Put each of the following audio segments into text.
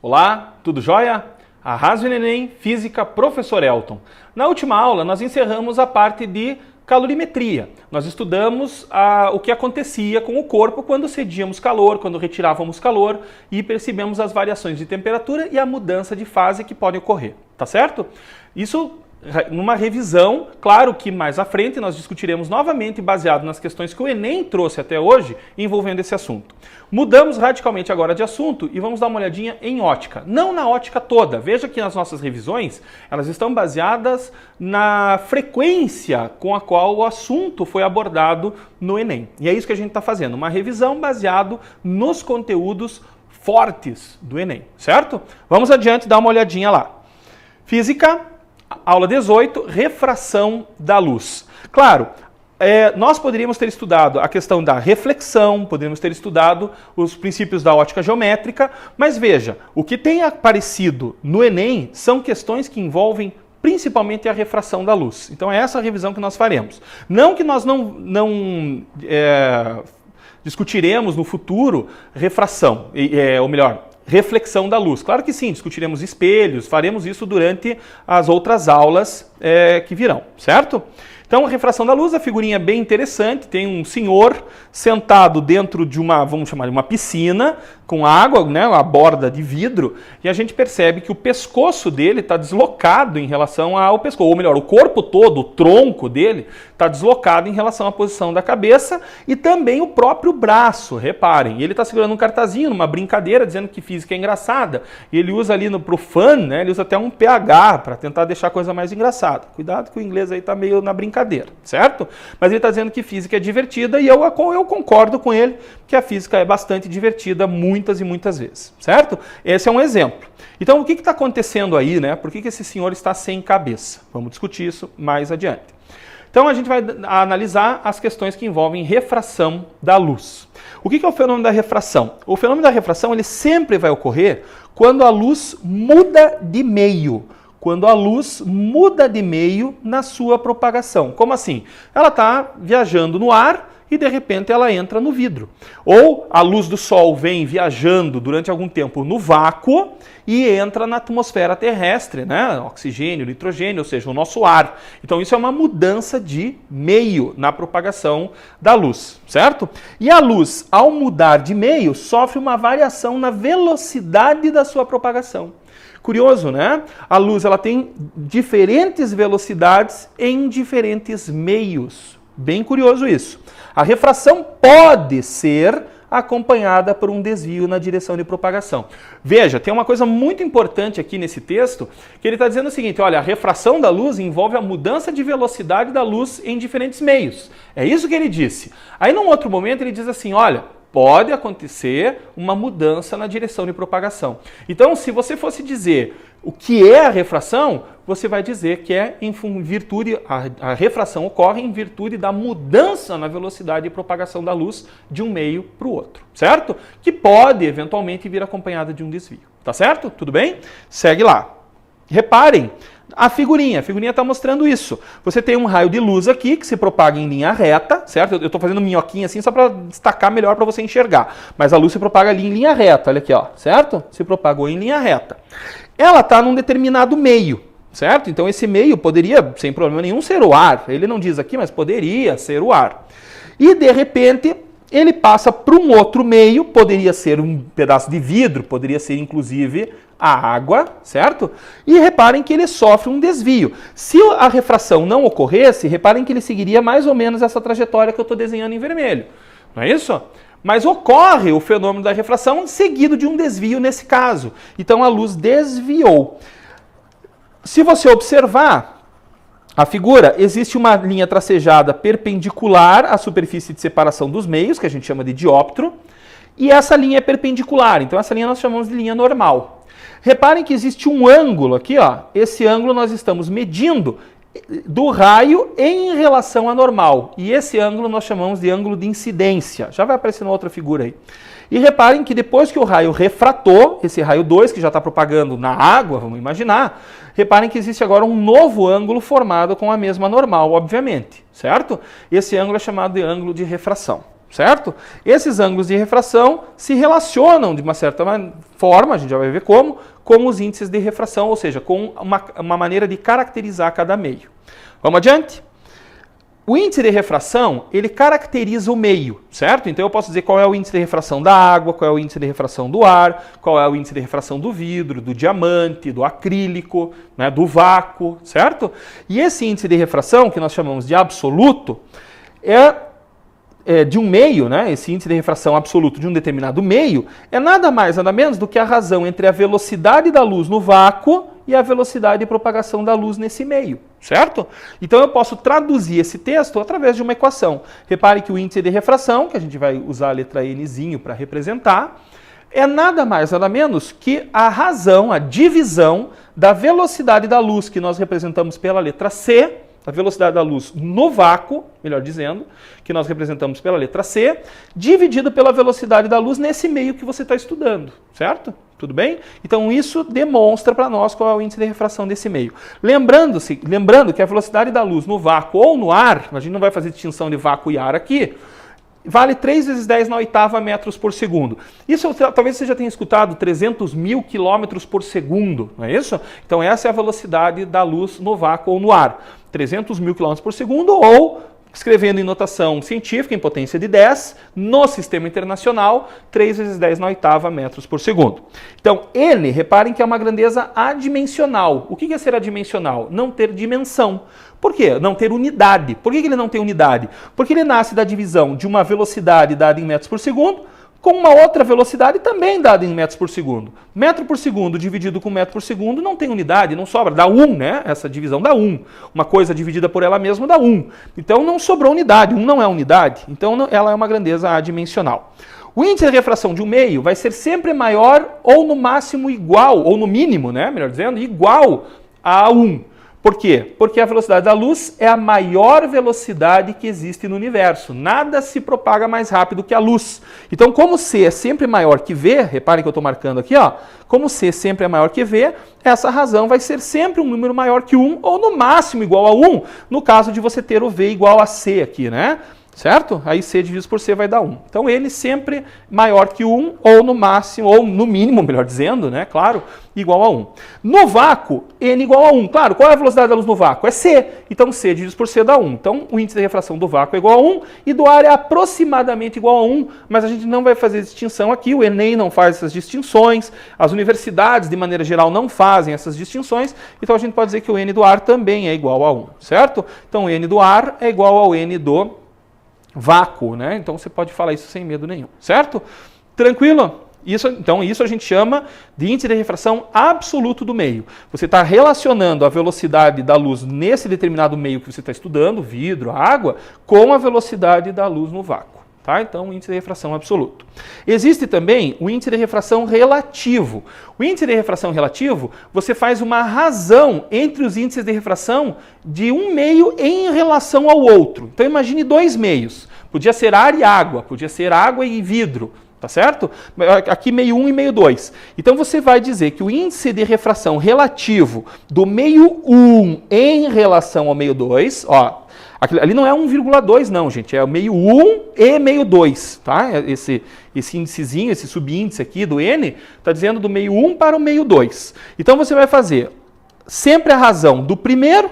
Olá, tudo jóia? Arraso Enem, Física, Professor Elton. Na última aula, nós encerramos a parte de calorimetria. Nós estudamos o que acontecia com o corpo quando cedíamos calor, quando retirávamos calor e percebemos as variações de temperatura e a mudança de fase que pode ocorrer, tá certo? Isso numa revisão, claro que mais à frente nós discutiremos novamente baseado nas questões que o Enem trouxe até hoje envolvendo esse assunto. Mudamos radicalmente agora de assunto e vamos dar uma olhadinha em ótica. Não na ótica toda. Veja que nas nossas revisões, elas estão baseadas na frequência com a qual o assunto foi abordado no Enem. E é isso que a gente está fazendo, uma revisão baseado nos conteúdos fortes do Enem, certo? Vamos adiante, dar uma olhadinha lá. Física, aula 18, refração da luz. Claro, nós poderíamos ter estudado a questão da reflexão, poderíamos ter estudado os princípios da ótica geométrica, mas veja, o que tem aparecido no Enem são questões que envolvem principalmente a refração da luz. Então é essa a revisão que nós faremos. Não que nós não discutiremos no futuro refração, ou melhor, reflexão da luz. Claro que sim, discutiremos espelhos, faremos isso durante as outras aulas que virão, certo? Então, a refração da luz, a figurinha é bem interessante, tem um senhor sentado dentro de uma, vamos chamar de uma piscina, com água, né, a borda de vidro, e a gente percebe que o pescoço dele está deslocado em relação ao pescoço, ou melhor, o corpo todo, o tronco dele, está deslocado em relação à posição da cabeça, e também o próprio braço, reparem. Ele está segurando um cartazinho, numa brincadeira, dizendo que física é engraçada, e ele usa ali pro fun, né, ele usa até um PH, para tentar deixar a coisa mais engraçada. Cuidado que o inglês aí está meio na brincadeira, certo? Mas ele está dizendo que física é divertida, e eu concordo com ele, que a física é bastante divertida, muitas e muitas vezes, certo? Esse é um exemplo. Então, o que está acontecendo aí, né? Por que esse senhor está sem cabeça? Vamos discutir isso mais adiante. Então, a gente vai analisar as questões que envolvem refração da luz. O que é o fenômeno da refração? O fenômeno da refração ele sempre vai ocorrer quando a luz muda de meio. Quando a luz muda de meio na sua propagação. Como assim? Ela está viajando no ar e de repente ela entra no vidro. Ou a luz do sol vem viajando durante algum tempo no vácuo e entra na atmosfera terrestre, né? Oxigênio, nitrogênio, ou seja, o nosso ar. Então isso é uma mudança de meio na propagação da luz, certo? E a luz, ao mudar de meio, sofre uma variação na velocidade da sua propagação. Curioso, né? A luz ela tem diferentes velocidades em diferentes meios. Bem curioso isso. A refração pode ser acompanhada por um desvio na direção de propagação. Veja, tem uma coisa muito importante aqui nesse texto, que ele está dizendo o seguinte, olha, a refração da luz envolve a mudança de velocidade da luz em diferentes meios. É isso que ele disse. Aí, num outro momento, ele diz assim, olha, pode acontecer uma mudança na direção de propagação. Então, se você fosse dizer o que é a refração, você vai dizer que é em virtude, a refração ocorre em virtude da mudança na velocidade de propagação da luz de um meio para o outro, certo? Que pode, eventualmente, vir acompanhada de um desvio, tá certo? Tudo bem? Segue lá. Reparem, a figurinha está mostrando isso. Você tem um raio de luz aqui que se propaga em linha reta, certo? Eu estou fazendo minhoquinha assim só para destacar melhor para você enxergar. Mas a luz se propaga ali em linha reta, olha aqui, ó, certo? Se propagou em linha reta. Ela está num determinado meio, certo? Então esse meio poderia, sem problema nenhum, ser o ar. Ele não diz aqui, mas poderia ser o ar. E de repente ele passa para um outro meio, poderia ser um pedaço de vidro, poderia ser inclusive a água, certo? E reparem que ele sofre um desvio. Se a refração não ocorresse, reparem que ele seguiria mais ou menos essa trajetória que eu estou desenhando em vermelho. Não é isso? Mas ocorre o fenômeno da refração seguido de um desvio nesse caso. Então a luz desviou. Se você observar a figura, existe uma linha tracejada perpendicular à superfície de separação dos meios, que a gente chama de dióptro, e essa linha é perpendicular. Então essa linha nós chamamos de linha normal. Reparem que existe um ângulo aqui, ó. Esse ângulo nós estamos medindo do raio em relação à normal. E esse ângulo nós chamamos de ângulo de incidência. Já vai aparecer na outra figura aí. E reparem que depois que o raio refratou, esse raio 2 que já está propagando na água, vamos imaginar, reparem que existe agora um novo ângulo formado com a mesma normal, obviamente, certo? Esse ângulo é chamado de ângulo de refração. certo? Esses ângulos de refração se relacionam de uma certa forma, a gente já vai ver como, com os índices de refração, ou seja, com uma maneira de caracterizar cada meio. Vamos adiante? O índice de refração, ele caracteriza o meio, certo? Então eu posso dizer qual é o índice de refração da água, qual é o índice de refração do ar, qual é o índice de refração do vidro, do diamante, do acrílico, né, do vácuo, certo? E esse índice de refração, que nós chamamos de absoluto, de um meio, né, esse índice de refração absoluto de um determinado meio, é nada mais, nada menos do que a razão entre a velocidade da luz no vácuo e a velocidade de propagação da luz nesse meio, certo? Então eu posso traduzir esse texto através de uma equação. Repare que o índice de refração, que a gente vai usar a letra Nzinho para representar, é nada mais, nada menos que a razão, a divisão da velocidade da luz, que nós representamos pela letra C, a velocidade da luz no vácuo, melhor dizendo, que nós representamos pela letra C, dividido pela velocidade da luz nesse meio que você está estudando, certo? Tudo bem? Então isso demonstra para nós qual é o índice de refração desse meio. Lembrando que a velocidade da luz no vácuo ou no ar, a gente não vai fazer distinção de vácuo e ar aqui, vale 3 vezes 10 na oitava metros por segundo. Isso talvez você já tenha escutado 300 mil quilômetros por segundo, não é isso? Então essa é a velocidade da luz no vácuo ou no ar. 300 mil quilômetros por segundo, ou, escrevendo em notação científica, em potência de 10, no sistema internacional, 3 vezes 10 na oitava metros por segundo. Então, N, reparem que é uma grandeza adimensional. O que é ser adimensional? Não ter dimensão. Por quê? Não ter unidade. Por que ele não tem unidade? Porque ele nasce da divisão de uma velocidade dada em metros por segundo, com uma outra velocidade também dada em metros por segundo. Metro por segundo dividido com metro por segundo não tem unidade, não sobra, dá 1, né? Essa divisão dá 1. Uma coisa dividida por ela mesma dá 1. Então não sobrou unidade, 1 não é unidade, então ela é uma grandeza adimensional. O índice de refração de um meio vai ser sempre maior ou no máximo igual, ou no mínimo, né? Melhor dizendo, igual a 1. Por quê? Porque a velocidade da luz é a maior velocidade que existe no universo. Nada se propaga mais rápido que a luz. Então, como C é sempre maior que V, reparem que eu estou marcando aqui, ó, como C sempre é maior que V, essa razão vai ser sempre um número maior que 1, ou no máximo igual a 1, no caso de você ter o V igual a C aqui, né? Certo? Aí C dividido por C vai dar 1. Então ele sempre maior que 1, ou no máximo, ou no mínimo, melhor dizendo, né? Claro, igual a 1. No vácuo, N igual a 1. Claro, qual é a velocidade da luz no vácuo? É C. Então C dividido por C dá 1. Então o índice de refração do vácuo é igual a 1 e do ar é aproximadamente igual a 1, mas a gente não vai fazer distinção aqui, o Enem não faz essas distinções, as universidades, de maneira geral, não fazem essas distinções, então a gente pode dizer que o N do ar também é igual a 1, certo? Então o N do ar é igual ao N do vácuo, né? Então você pode falar isso sem medo nenhum, certo? Tranquilo? Então isso a gente chama de índice de refração absoluto do meio. Você está relacionando a velocidade da luz nesse determinado meio que você está estudando, vidro, água, com a velocidade da luz no vácuo. Tá? Então, índice de refração absoluto. Existe também o índice de refração relativo. O índice de refração relativo, você faz uma razão entre os índices de refração de um meio em relação ao outro. Então, imagine dois meios. Podia ser ar e água, podia ser água e vidro. Tá certo? Aqui meio 1 e meio 2. Então você vai dizer que o índice de refração relativo do meio 1 em relação ao meio 2, ó, ali não é 1,2 não, gente, é o meio 1 e meio 2, tá? Esse índicezinho, esse subíndice aqui do N, está dizendo do meio 1 para o meio 2. Então você vai fazer sempre a razão do primeiro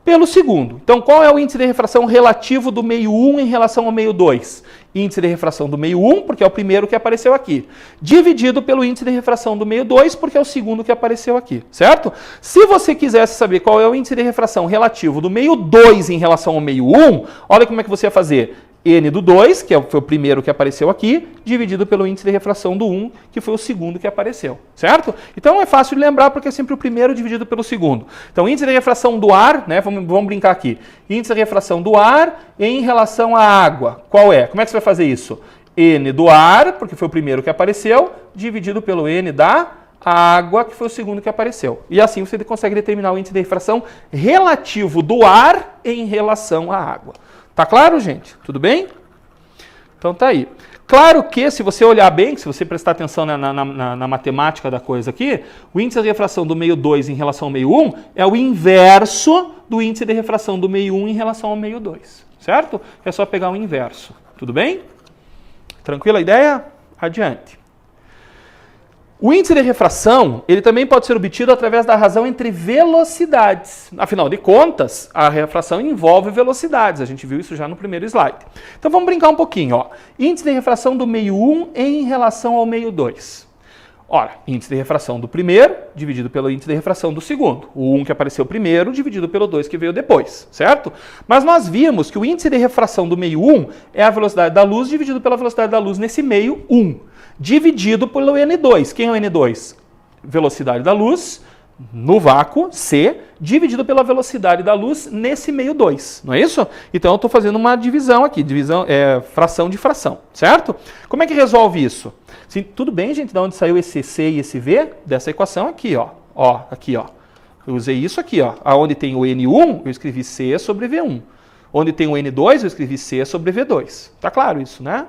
pelo segundo. Então qual é o índice de refração relativo do meio 1 em relação ao meio 2? Índice de refração do meio 1, porque é o primeiro que apareceu aqui, dividido pelo índice de refração do meio 2, porque é o segundo que apareceu aqui, certo? Se você quisesse saber qual é o índice de refração relativo do meio 2 em relação ao meio 1, olha como é que você ia fazer. N do 2, que foi o primeiro que apareceu aqui, dividido pelo índice de refração do 1, que foi o segundo que apareceu, certo? Então é fácil de lembrar porque é sempre o primeiro dividido pelo segundo. Então índice de refração do ar, né, vamos brincar aqui, índice de refração do ar em relação à água, qual é? Como é que você vai fazer isso? N do ar, porque foi o primeiro que apareceu, dividido pelo N da água, que foi o segundo que apareceu. E assim você consegue determinar o índice de refração relativo do ar em relação à água. Tá claro, gente? Tudo bem? Então tá aí. Claro que, se você olhar bem, se você prestar atenção na matemática da coisa aqui, o índice de refração do meio 2 em relação ao meio 1 é o inverso do índice de refração do meio 1 em relação ao meio 2. Certo? É só pegar o inverso. Tudo bem? Tranquila a ideia? Adiante. O índice de refração, ele também pode ser obtido através da razão entre velocidades. Afinal de contas, a refração envolve velocidades. A gente viu isso já no primeiro slide. Então vamos brincar um pouquinho. Ó. Índice de refração do meio 1 em relação ao meio 2. Ora, índice de refração do primeiro dividido pelo índice de refração do segundo. O 1 que apareceu primeiro dividido pelo 2 que veio depois, certo? Mas nós vimos que o índice de refração do meio 1 é a velocidade da luz dividido pela velocidade da luz nesse meio 1. Dividido pelo N2. Quem é o N2? Velocidade da luz no vácuo, C, dividido pela velocidade da luz nesse meio 2. Não é isso? Então eu estou fazendo uma divisão aqui, fração de fração, certo? Como é que resolve isso? Sim, tudo bem, gente, de onde saiu esse C e esse V? Dessa equação aqui, ó. Aqui, ó. Eu usei isso aqui, ó. Aonde tem o N1, eu escrevi C sobre V1. Onde tem o N2, eu escrevi C sobre V2. Tá claro isso, né?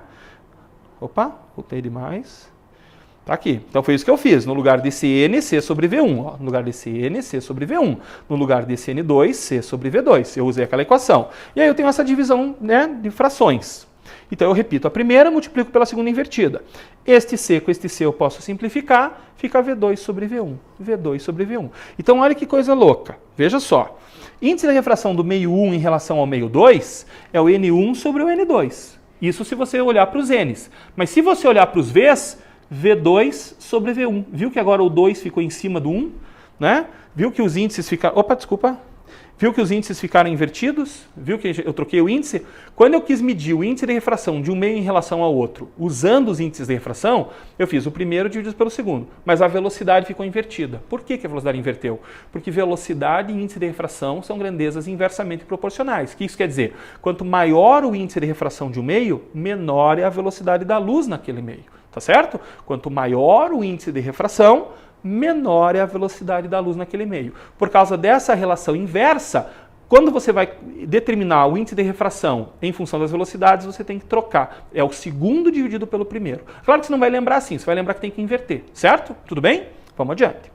Opa, voltei demais. Tá aqui. Então foi isso que eu fiz. No lugar desse N, C sobre V1. Ó. No lugar desse N, C sobre V1. No lugar desse N2, C sobre V2. Eu usei aquela equação. E aí eu tenho essa divisão, né, de frações. Então eu repito a primeira, multiplico pela segunda invertida. Este C com este C eu posso simplificar, fica V2 sobre V1. V2 sobre V1. Então olha que coisa louca. Veja só. Índice de refração do meio 1 em relação ao meio 2 é o N1 sobre o N2. Isso se você olhar para os N's. Mas se você olhar para os V's, V2 sobre V1. Viu que agora o 2 ficou em cima do 1? Né? Viu que os índices ficaram... Opa, desculpa. Viu que os índices ficaram invertidos? Viu que eu troquei o índice? Quando eu quis medir o índice de refração de um meio em relação ao outro, usando os índices de refração, eu fiz o primeiro dividido pelo segundo. Mas a velocidade ficou invertida. Por que a velocidade inverteu? Porque velocidade e índice de refração são grandezas inversamente proporcionais. O que isso quer dizer? Quanto maior o índice de refração de um meio, menor é a velocidade da luz naquele meio. Tá certo? Quanto maior o índice de refração, menor é a velocidade da luz naquele meio. Por causa dessa relação inversa, quando você vai determinar o índice de refração em função das velocidades, você tem que trocar. É o segundo dividido pelo primeiro. Claro que você não vai lembrar assim, você vai lembrar que tem que inverter, certo? Tudo bem? Vamos adiante.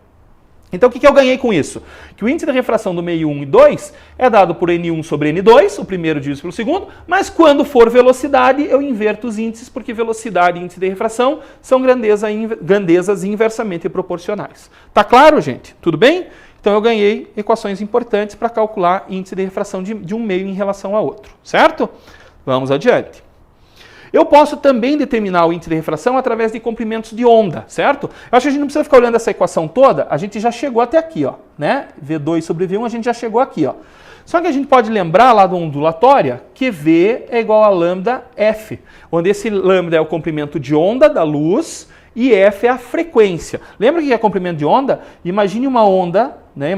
Então o que eu ganhei com isso? Que o índice de refração do meio 1 e 2 é dado por N1 sobre N2, o primeiro dividido pelo segundo, mas quando for velocidade eu inverto os índices, porque velocidade e índice de refração são grandezas inversamente proporcionais. Tá claro, gente? Tudo bem? Então eu ganhei equações importantes para calcular índice de refração de um meio em relação a outro, certo? Vamos adiante. Eu posso também determinar o índice de refração através de comprimentos de onda, certo? Eu acho que a gente não precisa ficar olhando essa equação toda, a gente já chegou até aqui, ó, né? V2 sobre V1, a gente já chegou aqui, ó. Só que a gente pode lembrar lá da ondulatória que V é igual a lambda F, onde esse lambda é o comprimento de onda da luz e F é a frequência. Lembra o que é comprimento de onda? Imagine uma onda, né?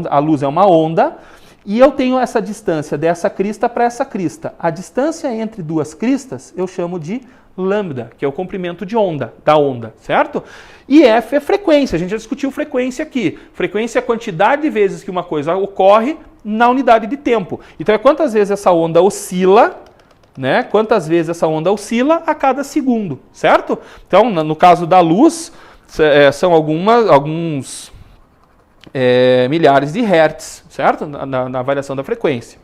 A luz é uma onda, e eu tenho essa distância dessa crista para essa crista. A distância entre duas cristas eu chamo de lambda, que é o comprimento de onda, da onda, certo? E F é frequência, a gente já discutiu frequência aqui. Frequência é a quantidade de vezes que uma coisa ocorre na unidade de tempo. Então é quantas vezes essa onda oscila, né? Quantas vezes essa onda oscila a cada segundo, certo? Então, no caso da luz, são alguns milhares de hertz, certo? Na variação da frequência.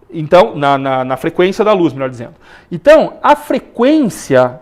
Então, na frequência da luz, melhor dizendo. Então, a frequência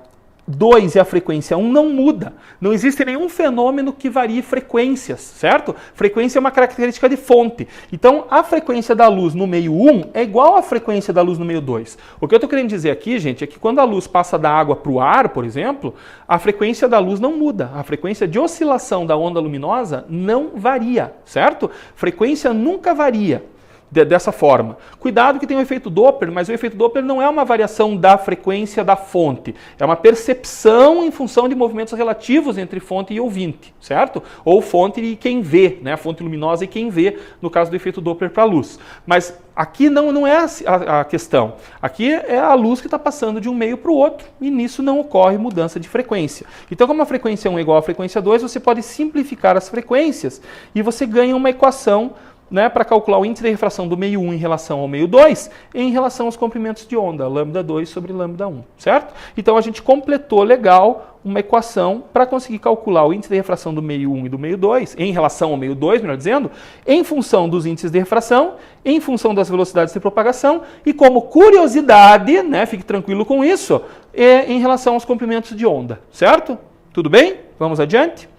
2 e a frequência 1 não muda. Não existe nenhum fenômeno que varie frequências, certo? Frequência é uma característica de fonte. Então, a frequência da luz no meio 1 é igual à frequência da luz no meio 2. O que eu estou querendo dizer aqui, gente, é que quando a luz passa da água para o ar, por exemplo, a frequência da luz não muda. A frequência de oscilação da onda luminosa não varia, certo? Frequência nunca varia. Dessa forma. Cuidado que tem o efeito Doppler, mas o efeito Doppler não é uma variação da frequência da fonte, é uma percepção em função de movimentos relativos entre fonte e ouvinte, certo? Ou fonte e quem vê, né? A fonte luminosa e quem vê, no caso do efeito Doppler para a luz. Mas aqui não é a questão. Aqui é a luz que está passando de um meio para o outro e nisso não ocorre mudança de frequência. Então, como a frequência 1 é igual à frequência 2, você pode simplificar as frequências e você ganha uma equação né, para calcular o índice de refração do meio 1 em relação ao meio 2 em relação aos comprimentos de onda, lambda 2 sobre lambda 1, certo? Então a gente completou legal uma equação para conseguir calcular o índice de refração do meio 1 e do meio 2, em relação ao meio 2, melhor dizendo, em função dos índices de refração, em função das velocidades de propagação e como curiosidade, né, fique tranquilo com isso, em relação aos comprimentos de onda, certo? Tudo bem? Vamos adiante?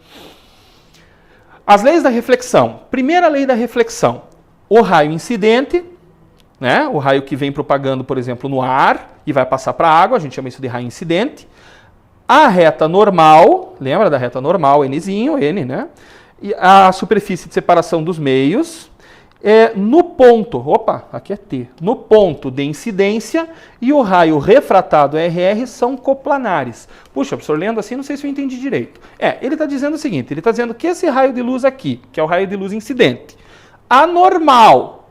As leis da reflexão. Primeira lei da reflexão. O raio incidente, né? O raio que vem propagando, por exemplo, no ar e vai passar para a água, a gente chama isso de raio incidente. A reta normal, lembra da reta normal, Nzinho, N, né? E a superfície de separação dos meios. No ponto, aqui é T, no ponto de incidência e o raio refratado RR são coplanares. Puxa, professor, lendo assim, não sei se eu entendi direito. Ele está dizendo o seguinte, ele está dizendo que esse raio de luz aqui, que é o raio de luz incidente, anormal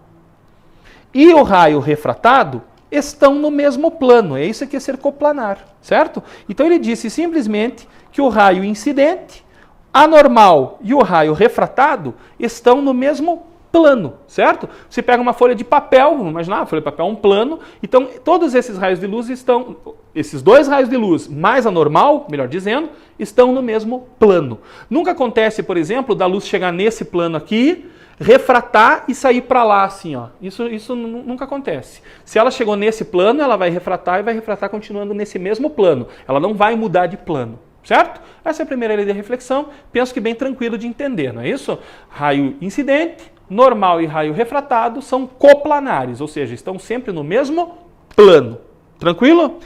e o raio refratado estão no mesmo plano. É isso que é ser coplanar, certo? Então ele disse simplesmente que o raio incidente, anormal e o raio refratado estão no mesmo plano, certo? Você pega uma folha de papel, vamos imaginar, a folha de papel é um plano, então todos esses raios de luz estão, esses dois raios de luz mais a normal, melhor dizendo, estão no mesmo plano. Nunca acontece, por exemplo, da luz chegar nesse plano aqui, refratar e sair para lá assim, ó. Isso nunca acontece. Se ela chegou nesse plano, ela vai refratar e vai refratar continuando nesse mesmo plano. Ela não vai mudar de plano. Certo? Essa é a primeira lei de reflexão, penso que bem tranquilo de entender, não é isso? Raio incidente, normal e raio refratado são coplanares, ou seja, estão sempre no mesmo plano. Tranquilo?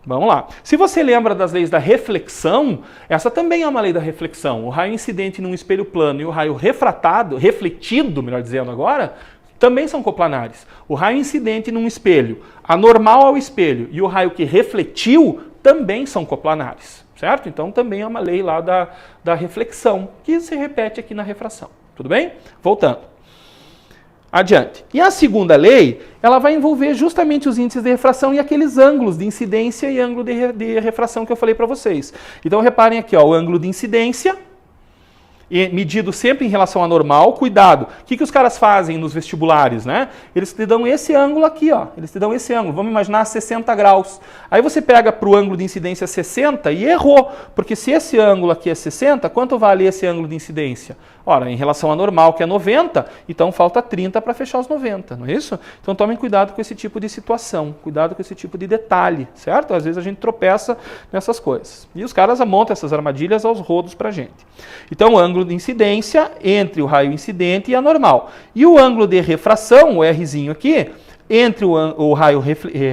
Vamos lá. Se você lembra das leis da reflexão, essa também é uma lei da reflexão. O raio incidente num espelho plano e o raio refratado, refletido, melhor dizendo agora, também são coplanares. O raio incidente num espelho, anormal ao espelho, e o raio que refletiu também são coplanares. Certo? Então também é uma lei lá da reflexão, que se repete aqui na refração. Tudo bem? Voltando. Adiante. E a segunda lei, ela vai envolver justamente os índices de refração e aqueles ângulos de incidência e ângulo de refração que eu falei para vocês. Então reparem aqui, ó, o ângulo de incidência, medido sempre em relação à normal. Cuidado, o que os caras fazem nos vestibulares, né? Eles te dão esse ângulo aqui, ó. Eles te dão esse ângulo, vamos imaginar 60 graus. Aí você pega para o ângulo de incidência 60 e errou, porque se esse ângulo aqui é 60, quanto vale esse ângulo de incidência? Ora, em relação à normal, que é 90, então falta 30 para fechar os 90, não é isso? Então tomem cuidado com esse tipo de situação, cuidado com esse tipo de detalhe, certo? Às vezes a gente tropeça nessas coisas. E os caras montam essas armadilhas aos rodos para a gente. Então, o ângulo de incidência entre o raio incidente e a normal. E o ângulo de refração, o Rzinho aqui, entre o raio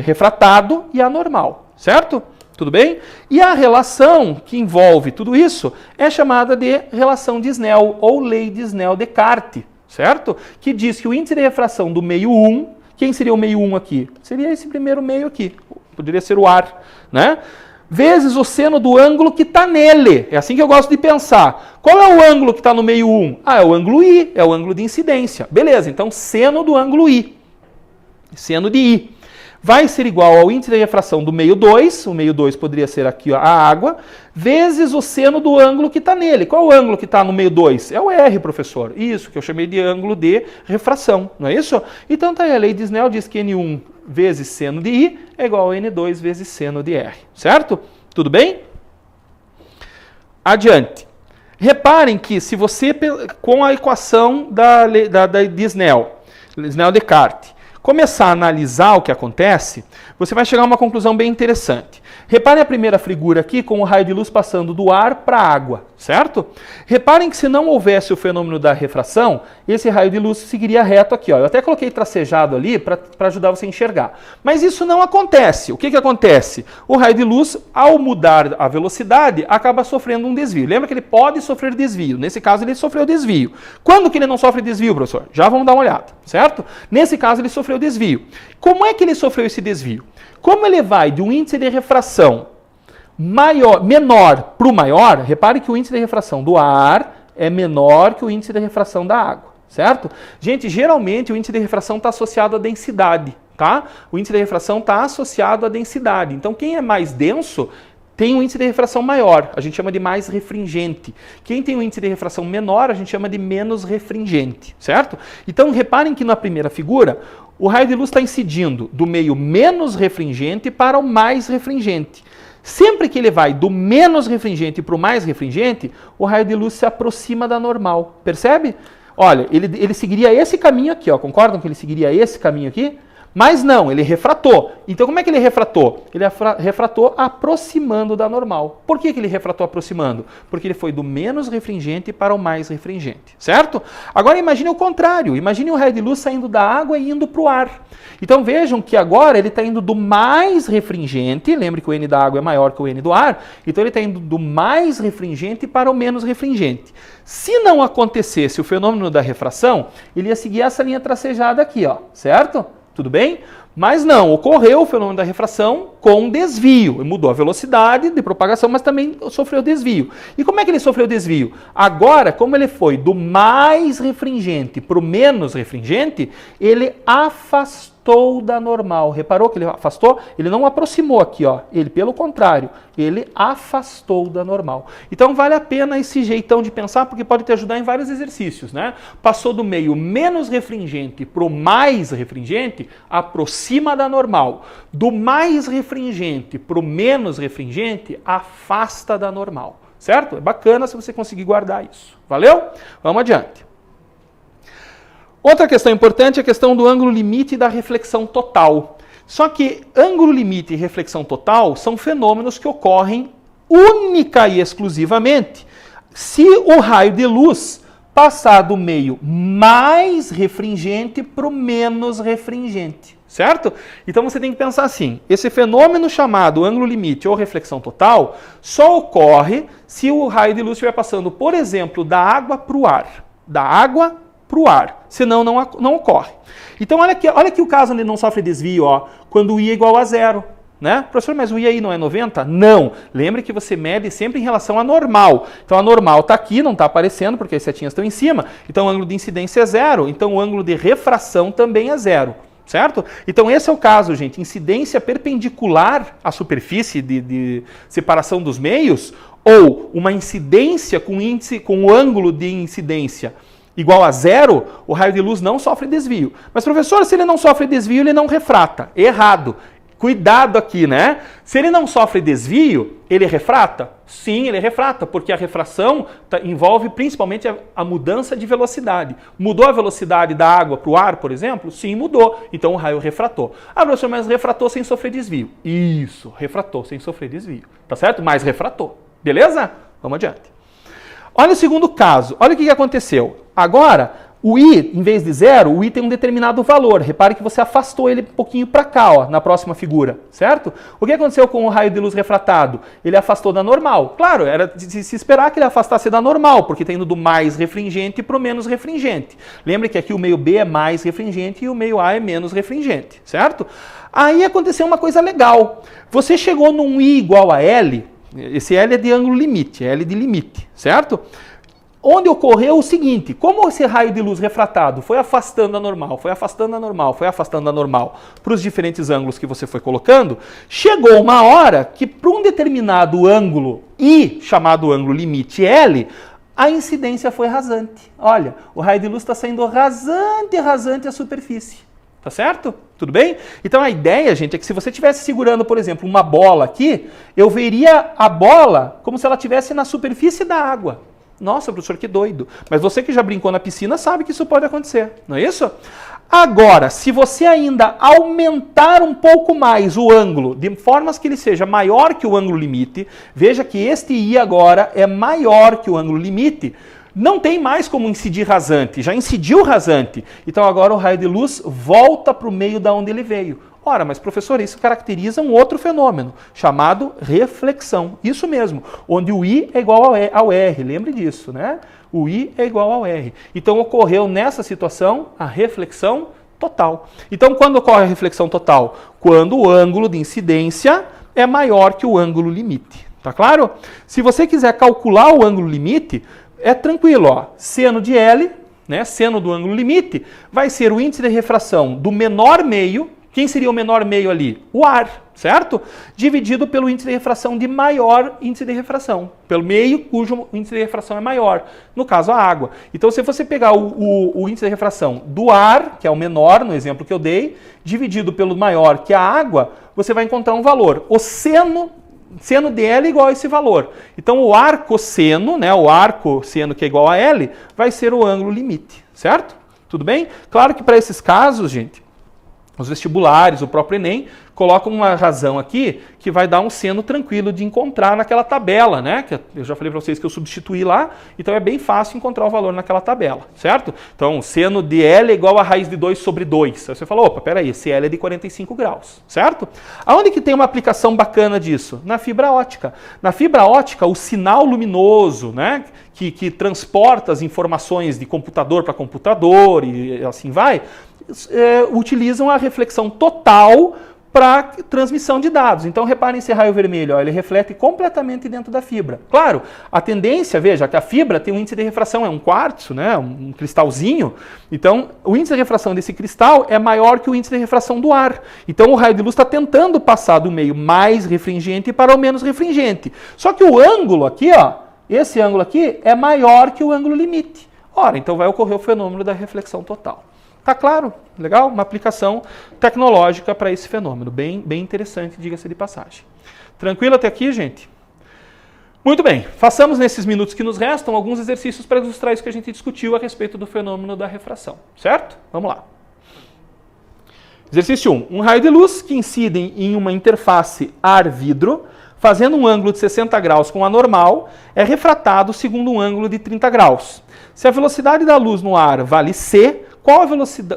refratado e a normal, certo? Tudo bem? E a relação que envolve tudo isso é chamada de relação de Snell, ou lei de Snell-Descartes, certo? Que diz que o índice de refração do meio 1, quem seria o meio 1 aqui? Seria esse primeiro meio aqui, poderia ser o ar, né? Vezes o seno do ângulo que está nele. É assim que eu gosto de pensar. Qual é o ângulo que está no meio 1? É o ângulo I, é o ângulo de incidência. Beleza, então seno do ângulo I. Seno de I. Vai ser igual ao índice de refração do meio 2, o meio 2 poderia ser aqui, ó, a água, vezes o seno do ângulo que está nele. Qual é o ângulo que está no meio 2? É o R, professor. Isso, que eu chamei de ângulo de refração, não é isso? Então tá aí, a lei de Snell diz que N1 vezes seno de I é igual a N2 vezes seno de R, certo? Tudo bem? Adiante. Reparem que se você, com a equação de Snell-Descartes, começar a analisar o que acontece, você vai chegar a uma conclusão bem interessante. Reparem a primeira figura aqui com o raio de luz passando do ar para a água, certo? Reparem que se não houvesse o fenômeno da refração, esse raio de luz seguiria reto aqui, ó. Eu até coloquei tracejado ali para ajudar você a enxergar. Mas isso não acontece. O que acontece? O raio de luz, ao mudar a velocidade, acaba sofrendo um desvio. Lembra que ele pode sofrer desvio. Nesse caso, ele sofreu desvio. Quando que ele não sofre desvio, professor? Já vamos dar uma olhada, certo? Nesse caso, ele sofreu desvio. Como é que ele sofreu esse desvio? Como ele vai de um índice de refração menor para o maior, repare que o índice de refração do ar é menor que o índice de refração da água, certo? Gente, geralmente o índice de refração está associado à densidade, tá? O índice de refração está associado à densidade. Então, quem é mais denso tem um índice de refração maior, a gente chama de mais refringente. Quem tem um índice de refração menor, a gente chama de menos refringente, certo? Então, reparem que na primeira figura, o raio de luz está incidindo do meio menos refringente para o mais refringente. Sempre que ele vai do menos refringente para o mais refringente, o raio de luz se aproxima da normal. Percebe? Olha, ele seguiria esse caminho aqui, ó. Concordam que ele seguiria esse caminho aqui? Mas não, ele refratou. Então como é que ele refratou? Ele refratou aproximando da normal. Por que ele refratou aproximando? Porque ele foi do menos refringente para o mais refringente, certo? Agora imagine o contrário. Imagine o raio de luz saindo da água e indo para o ar. Então vejam que agora ele está indo do mais refringente, lembre que o N da água é maior que o N do ar, então ele está indo do mais refringente para o menos refringente. Se não acontecesse o fenômeno da refração, ele ia seguir essa linha tracejada aqui, ó, certo? Tudo bem? Mas não, ocorreu o fenômeno da refração com desvio. Mudou a velocidade de propagação, mas também sofreu desvio. E como é que ele sofreu desvio? Agora, como ele foi do mais refringente para o menos refringente, ele afastou da normal. Reparou que ele afastou? Ele não aproximou aqui, ó. Ele, pelo contrário, ele afastou da normal. Então vale a pena esse jeitão de pensar, porque pode te ajudar em vários exercícios, né? Passou do meio menos refringente para o mais refringente, aproxima da normal. Do mais refringente para o menos refringente, afasta da normal. Certo? É bacana se você conseguir guardar isso. Valeu? Vamos adiante. Outra questão importante é a questão do ângulo limite e da reflexão total. Só que ângulo limite e reflexão total são fenômenos que ocorrem única e exclusivamente se o raio de luz passar do meio mais refringente para o menos refringente, certo? Então você tem que pensar assim, esse fenômeno chamado ângulo limite ou reflexão total só ocorre se o raio de luz estiver passando, por exemplo, da água para o ar. Da água para o ar, senão não ocorre. Então olha aqui o caso onde não sofre desvio, ó, quando o I é igual a zero. Né? Professor, mas o I aí não é 90? Não. Lembre que você mede sempre em relação à normal. Então a normal está aqui, não está aparecendo porque as setinhas estão em cima. Então o ângulo de incidência é zero. Então o ângulo de refração também é zero. Certo? Então esse é o caso, gente. Incidência perpendicular à superfície de separação dos meios ou uma incidência com o ângulo de incidência igual a zero, o raio de luz não sofre desvio. Mas professor, se ele não sofre desvio, ele não refrata. Errado. Cuidado aqui, né? Se ele não sofre desvio, ele refrata? Sim, ele refrata, porque a refração envolve principalmente a mudança de velocidade. Mudou a velocidade da água para o ar, por exemplo? Sim, mudou. Então o raio refratou. Ah, professor, mas refratou sem sofrer desvio. Isso, refratou sem sofrer desvio. Tá certo? Mas refratou. Beleza? Vamos adiante. Olha o segundo caso. Olha o que aconteceu. Agora, o I, em vez de zero, o I tem um determinado valor. Repare que você afastou ele um pouquinho para cá, ó, na próxima figura, certo? O que aconteceu com o raio de luz refratado? Ele afastou da normal. Claro, era de se esperar que ele afastasse da normal, porque está indo do mais refringente para o menos refringente. Lembre que aqui o meio B é mais refringente e o meio A é menos refringente, certo? Aí aconteceu uma coisa legal. Você chegou num I igual a L, esse L é de ângulo limite, L de limite, certo? Onde ocorreu o seguinte, como esse raio de luz refratado foi afastando a normal, foi afastando a normal, foi afastando a normal para os diferentes ângulos que você foi colocando, chegou uma hora que para um determinado ângulo I, chamado ângulo limite L, a incidência foi rasante. Olha, o raio de luz está saindo rasante a superfície. Tá certo? Tudo bem? Então a ideia, gente, é que se você estivesse segurando, por exemplo, uma bola aqui, eu veria a bola como se ela estivesse na superfície da água. Nossa, professor, que doido. Mas você que já brincou na piscina sabe que isso pode acontecer, não é isso? Agora, se você ainda aumentar um pouco mais o ângulo, de formas que ele seja maior que o ângulo limite, veja que este I agora é maior que o ângulo limite, não tem mais como incidir rasante, já incidiu rasante. Então agora o raio de luz volta para o meio da onde ele veio. Ora, mas professor, isso caracteriza um outro fenômeno, chamado reflexão. Isso mesmo, onde o I é igual ao R, lembre disso, né? O I é igual ao R. Então ocorreu nessa situação a reflexão total. Então quando ocorre a reflexão total? Quando o ângulo de incidência é maior que o ângulo limite. Tá claro? Se você quiser calcular o ângulo limite, é tranquilo, ó. Seno de L, né, seno do ângulo limite, vai ser o índice de refração do menor meio, Quem seria o menor meio ali? O ar, certo? Dividido pelo índice de refração de maior índice de refração. Pelo meio cujo índice de refração é maior. No caso, a água. Então, se você pegar o índice de refração do ar, que é o menor, no exemplo que eu dei, dividido pelo maior, que é a água, você vai encontrar um valor. O seno de L é igual a esse valor. Então, o arcosseno, né, o arcosseno que é igual a L, vai ser o ângulo limite, certo? Tudo bem? Claro que para esses casos, gente, os vestibulares, o próprio Enem, colocam uma razão aqui que vai dar um seno tranquilo de encontrar naquela tabela, né? Que eu já falei para vocês que eu substituí lá, então é bem fácil encontrar o valor naquela tabela, certo? Então, o seno de L é igual a raiz de 2 sobre 2. Aí você falou, opa, peraí, esse L é de 45 graus, certo? Aonde que tem uma aplicação bacana disso? Na fibra ótica. Na fibra ótica, o sinal luminoso, né? Que transporta as informações de computador para computador e assim vai, utilizam a reflexão total para transmissão de dados. Então, reparem esse raio vermelho, ó, ele reflete completamente dentro da fibra. Claro, a tendência, veja, que a fibra tem um índice de refração, é um quartzo, né, um cristalzinho. Então, o índice de refração desse cristal é maior que o índice de refração do ar. Então, o raio de luz está tentando passar do meio mais refringente para o menos refringente. Só que o ângulo aqui, ó, esse ângulo aqui é maior que o ângulo limite. Ora, então vai ocorrer o fenômeno da reflexão total. Tá claro? Legal? Uma aplicação tecnológica para esse fenômeno. Bem interessante, diga-se de passagem. Tranquilo até aqui, gente? Muito bem. Façamos nesses minutos que nos restam alguns exercícios para ilustrar isso que a gente discutiu a respeito do fenômeno da refração. Certo? Vamos lá. Exercício 1. Um raio de luz que incide em uma interface ar-vidro, fazendo um ângulo de 60 graus com a normal, é refratado segundo um ângulo de 30 graus. Se a velocidade da luz no ar vale c,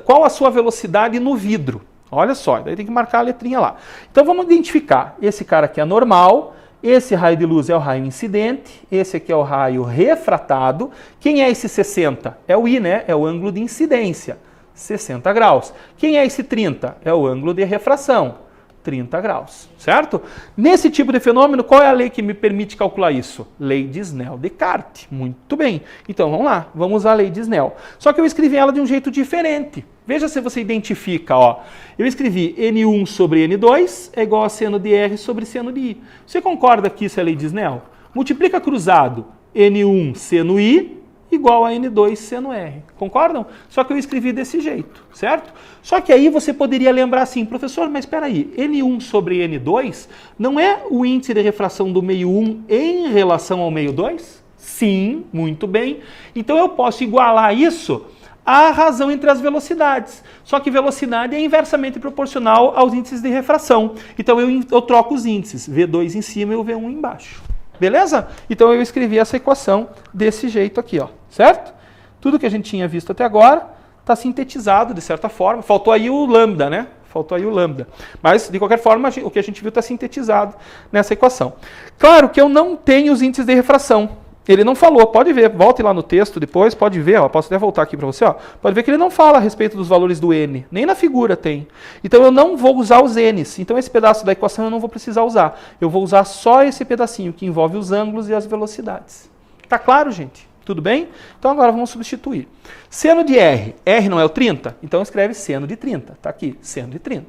qual a sua velocidade no vidro? Olha só, daí tem que marcar a letrinha lá. Então vamos identificar. Esse cara aqui é normal, esse raio de luz é o raio incidente, esse aqui é o raio refratado. Quem é esse 60? É o I, né? É o ângulo de incidência, 60 graus. Quem é esse 30? É o ângulo de refração, 30 graus, certo? Nesse tipo de fenômeno, qual é a lei que me permite calcular isso? Lei de Snell-Descartes. Muito bem. Então, vamos lá. Vamos usar a lei de Snell. Só que eu escrevi ela de um jeito diferente. Veja se você identifica, ó. Eu escrevi N1 sobre N2 é igual a seno de R sobre seno de I. Você concorda que isso é a lei de Snell? Multiplica cruzado N1 seno I igual a N2 seno R. Concordam? Só que eu escrevi desse jeito, certo? Só que aí você poderia lembrar assim, professor, mas espera aí, N1 sobre N2 não é o índice de refração do meio 1 em relação ao meio 2? Sim, muito bem. Então eu posso igualar isso à razão entre as velocidades. Só que velocidade é inversamente proporcional aos índices de refração. Então eu troco os índices, V2 em cima e o V1 embaixo. Beleza? Então eu escrevi essa equação desse jeito aqui, ó, certo? Tudo que a gente tinha visto até agora está sintetizado de certa forma. Faltou aí o lambda, né? Faltou aí o lambda. Mas, de qualquer forma, o que a gente viu está sintetizado nessa equação. Claro que eu não tenho os índices de refração. Ele não falou, pode ver, volte lá no texto depois, pode ver, ó, posso até voltar aqui para você, ó, pode ver que ele não fala a respeito dos valores do N, nem na figura tem. Então eu não vou usar os N's, então esse pedaço da equação eu não vou precisar usar. Eu vou usar só esse pedacinho que envolve os ângulos e as velocidades. Tá claro, gente? Tudo bem? Então agora vamos substituir. Seno de R, R não é o 30? Então escreve seno de 30, tá aqui, seno de 30.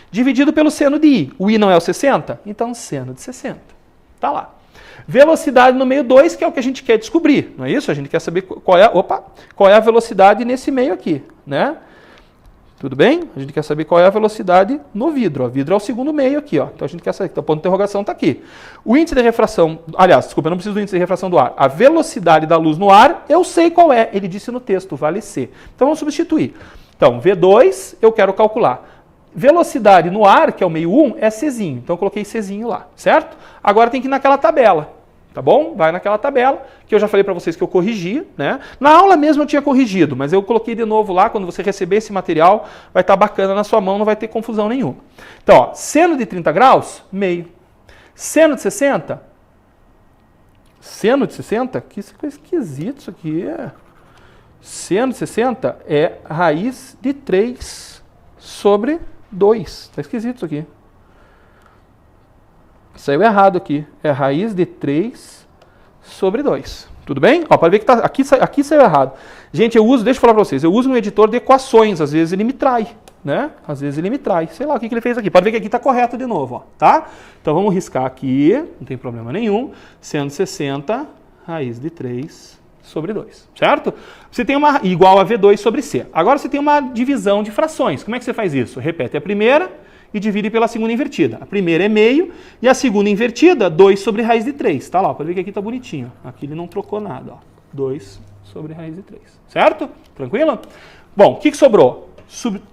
Dividido pelo seno de I, o I não é o 60? Então seno de 60, tá lá. Velocidade no meio 2, que é o que a gente quer descobrir, não é isso? A gente quer saber qual é a velocidade nesse meio aqui, né? Tudo bem? A gente quer saber qual é a velocidade no vidro. O vidro é o segundo meio aqui, ó. Então a gente quer saber. Então o ponto de interrogação está aqui. O índice de refração, aliás, desculpa, eu não preciso do índice de refração do ar. A velocidade da luz no ar, eu sei qual é. Ele disse no texto, vale C. Então vamos substituir. Então, V2 eu quero calcular. Velocidade no ar, que é o meio 1, é Czinho. Então eu coloquei Czinho lá, certo? Agora tem que ir naquela tabela, tá bom? Vai naquela tabela, que eu já falei para vocês que eu corrigi, né? Na aula mesmo eu tinha corrigido, mas eu coloquei de novo lá, quando você receber esse material, vai estar bacana na sua mão, não vai ter confusão nenhuma. Então, ó, seno de 30 graus, meio. Seno de 60? Seno de 60? Que coisa esquisito isso aqui é. Seno de 60 é raiz de 3 sobre 2. Está esquisito isso aqui. Saiu errado aqui. É raiz de 3 sobre 2. Tudo bem? Ó, pode ver que aqui saiu errado. Gente, deixa eu falar para vocês, eu uso um editor de equações, às vezes ele me trai. né? Às vezes ele me trai. Sei lá o que ele fez aqui. Pode ver que aqui está correto de novo, ó, tá? Então vamos riscar aqui, não tem problema nenhum. 160 raiz de 3 sobre 2, certo? Você tem uma igual a V2 sobre C. Agora você tem uma divisão de frações. Como é que você faz isso? Repete a primeira e divide pela segunda invertida. A primeira é meio e a segunda invertida, 2 sobre raiz de 3. Tá lá, pode ver que aqui tá bonitinho. Aqui ele não trocou nada, ó. 2 sobre raiz de 3, certo? Tranquilo? Bom, o que sobrou?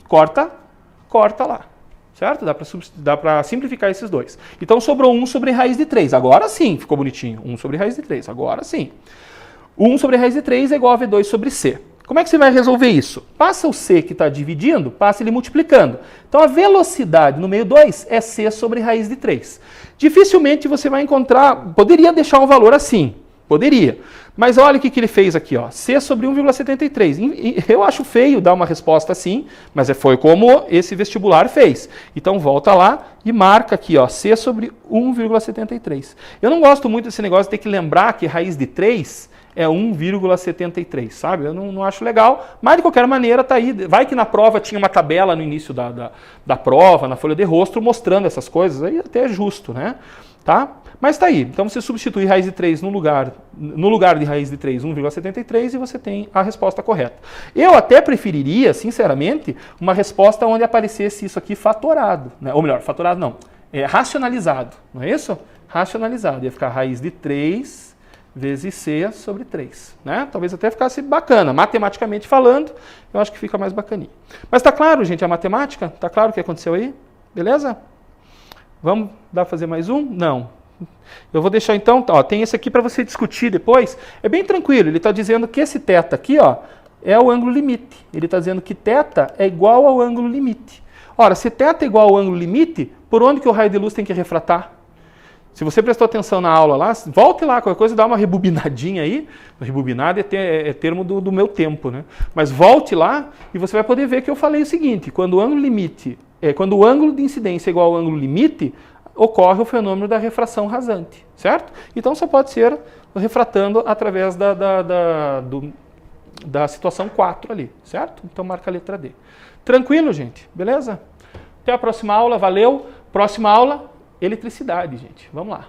Corta lá, certo? Dá para simplificar esses dois. Então sobrou 1 sobre raiz de 3. Agora sim, ficou bonitinho. 1 sobre raiz de 3, agora sim. 1 sobre raiz de 3 é igual a V2 sobre C. Como é que você vai resolver isso? Passa o C que está dividindo, passa ele multiplicando. Então a velocidade no meio 2 é C sobre raiz de 3. Dificilmente você vai encontrar, poderia deixar um valor assim, poderia. Mas olha o que ele fez aqui, ó, C sobre 1,73. Eu acho feio dar uma resposta assim, mas foi como esse vestibular fez. Então volta lá e marca aqui, ó, C sobre 1,73. Eu não gosto muito desse negócio de ter que lembrar que raiz de 3 é 1,73, sabe? Eu não acho legal, mas de qualquer maneira tá aí. Vai que na prova tinha uma tabela no início da prova, na folha de rosto, mostrando essas coisas, aí até é justo, né? Tá? Mas tá aí. Então você substitui raiz de 3 no lugar de raiz de 3, 1,73 e você tem a resposta correta. Eu até preferiria, sinceramente, uma resposta onde aparecesse isso aqui fatorado, né? Ou melhor, fatorado não, racionalizado, não é isso? Racionalizado, ia ficar raiz de 3 vezes C sobre 3, né? Talvez até ficasse bacana, matematicamente falando, eu acho que fica mais bacaninha. Mas tá claro, gente, a matemática? Tá claro o que aconteceu aí? Beleza? Vamos dar fazer mais um? Não. Eu vou deixar então, ó, tem esse aqui para você discutir depois. É bem tranquilo, ele está dizendo que esse θ aqui, ó, é o ângulo limite. Ele está dizendo que θ é igual ao ângulo limite. Ora, se θ é igual ao ângulo limite, por onde que o raio de luz tem que refratar? Se você prestou atenção na aula lá, volte lá, qualquer coisa, dá uma rebobinadinha aí. Rebobinada é termo do meu tempo, né? Mas volte lá e você vai poder ver que eu falei o seguinte, quando o ângulo de incidência é igual ao ângulo limite, ocorre o fenômeno da refração rasante, certo? Então só pode ser refratando através da situação 4 ali, certo? Então marca a letra D. Tranquilo, gente? Beleza? Até a próxima aula, valeu. Próxima aula, eletricidade, gente. Vamos lá.